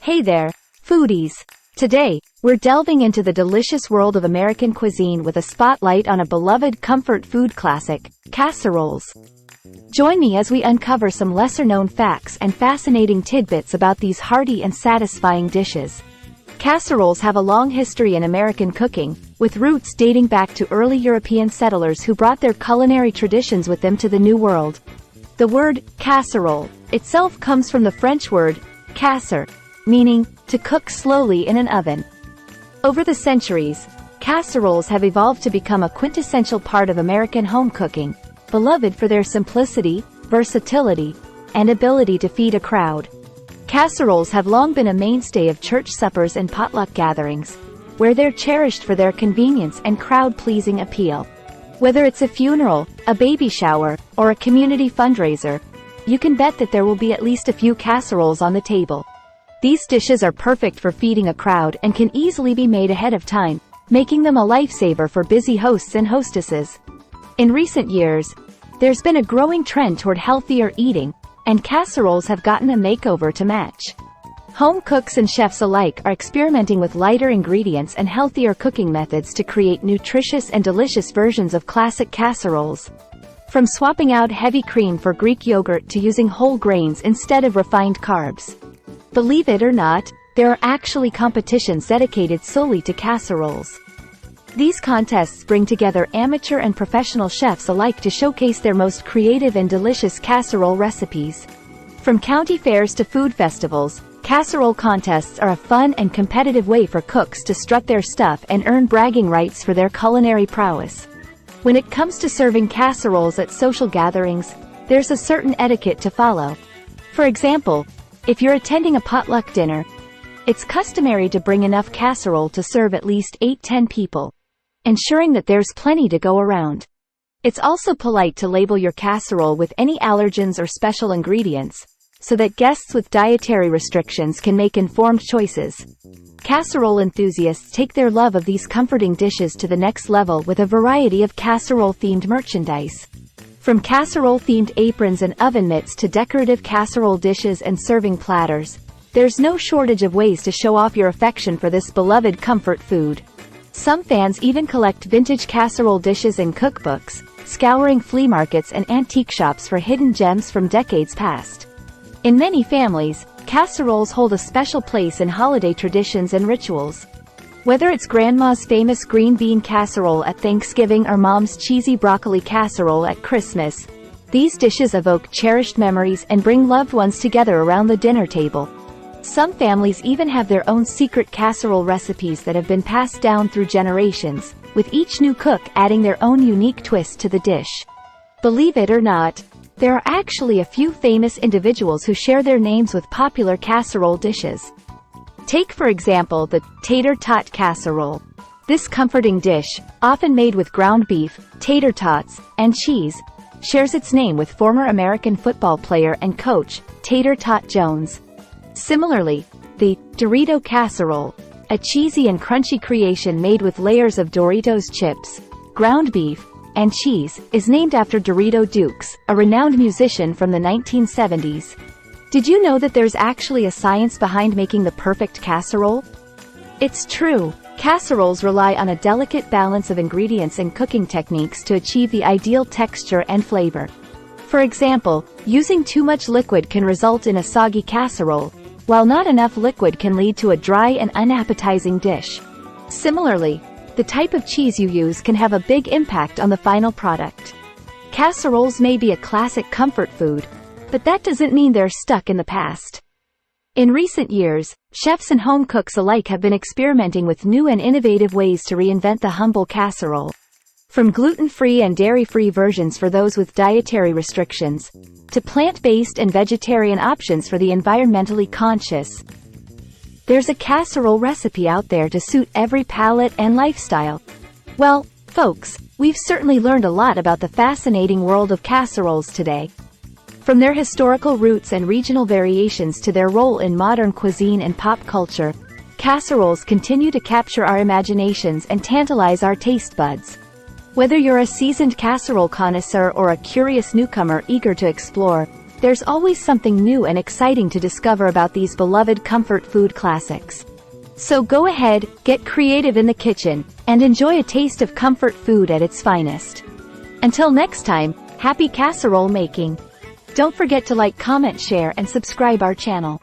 Hey there, foodies! Today, we're delving into the delicious world of American cuisine with a spotlight on a beloved comfort food classic, casseroles. Join me as we uncover some lesser-known facts and fascinating tidbits about these hearty and satisfying dishes. Casseroles have a long history in American cooking, with roots dating back to early European settlers who brought their culinary traditions with them to the New World. The word casserole itself comes from the French word casser, meaning to cook slowly in an oven. Over the centuries, casseroles have evolved to become a quintessential part of American home cooking, beloved for their simplicity, versatility, and ability to feed a crowd. Casseroles have long been a mainstay of church suppers and potluck gatherings, where they're cherished for their convenience and crowd-pleasing appeal. Whether it's a funeral, a baby shower, or a community fundraiser, you can bet that there will be at least a few casseroles on the table. These dishes are perfect for feeding a crowd and can easily be made ahead of time, making them a lifesaver for busy hosts and hostesses. In recent years, there's been a growing trend toward healthier eating, and casseroles have gotten a makeover to match. Home cooks and chefs alike are experimenting with lighter ingredients and healthier cooking methods to create nutritious and delicious versions of classic casseroles. From swapping out heavy cream for Greek yogurt to using whole grains instead of refined carbs. Believe it or not, there are actually competitions dedicated solely to casseroles. These contests bring together amateur and professional chefs alike to showcase their most creative and delicious casserole recipes. From county fairs to food festivals, casserole contests are a fun and competitive way for cooks to strut their stuff and earn bragging rights for their culinary prowess. When it comes to serving casseroles at social gatherings, there's a certain etiquette to follow. For example, if you're attending a potluck dinner, it's customary to bring enough casserole to serve at least 8-10 people, ensuring that there's plenty to go around. It's also polite to label your casserole with any allergens or special ingredients, so that guests with dietary restrictions can make informed choices. Casserole enthusiasts take their love of these comforting dishes to the next level with a variety of casserole-themed merchandise. From casserole-themed aprons and oven mitts to decorative casserole dishes and serving platters, there's no shortage of ways to show off your affection for this beloved comfort food. Some fans even collect vintage casserole dishes in cookbooks, scouring flea markets and antique shops for hidden gems from decades past. In many families, casseroles hold a special place in holiday traditions and rituals. Whether it's Grandma's famous green bean casserole at Thanksgiving or Mom's cheesy broccoli casserole at Christmas, these dishes evoke cherished memories and bring loved ones together around the dinner table. Some families even have their own secret casserole recipes that have been passed down through generations, with each new cook adding their own unique twist to the dish. Believe it or not, there are actually a few famous individuals who share their names with popular casserole dishes. Take for example the tater tot casserole. This comforting dish, often made with ground beef, tater tots, and cheese, shares its name with former American football player and coach, Tater Tot Jones. Similarly, the Dorito casserole, a cheesy and crunchy creation made with layers of Doritos chips, ground beef, and cheese, is named after Dorito Dukes, a renowned musician from the 1970s. Did you know that there's actually a science behind making the perfect casserole? It's true. Casseroles rely on a delicate balance of ingredients and cooking techniques to achieve the ideal texture and flavor. For example, using too much liquid can result in a soggy casserole, while not enough liquid can lead to a dry and unappetizing dish. Similarly, the type of cheese you use can have a big impact on the final product. Casseroles may be a classic comfort food, but that doesn't mean they're stuck in the past. In recent years, chefs and home cooks alike have been experimenting with new and innovative ways to reinvent the humble casserole. From gluten-free and dairy-free versions for those with dietary restrictions, to plant-based and vegetarian options for the environmentally conscious, there's a casserole recipe out there to suit every palate and lifestyle. Well, folks, we've certainly learned a lot about the fascinating world of casseroles today. From their historical roots and regional variations to their role in modern cuisine and pop culture, casseroles continue to capture our imaginations and tantalize our taste buds. Whether you're a seasoned casserole connoisseur or a curious newcomer eager to explore, There's always something new and exciting to discover about these beloved comfort food classics. So go ahead, get creative in the kitchen, and enjoy a taste of comfort food at its finest. Until next time, happy casserole making! Don't forget to like, comment, share, and subscribe our channel.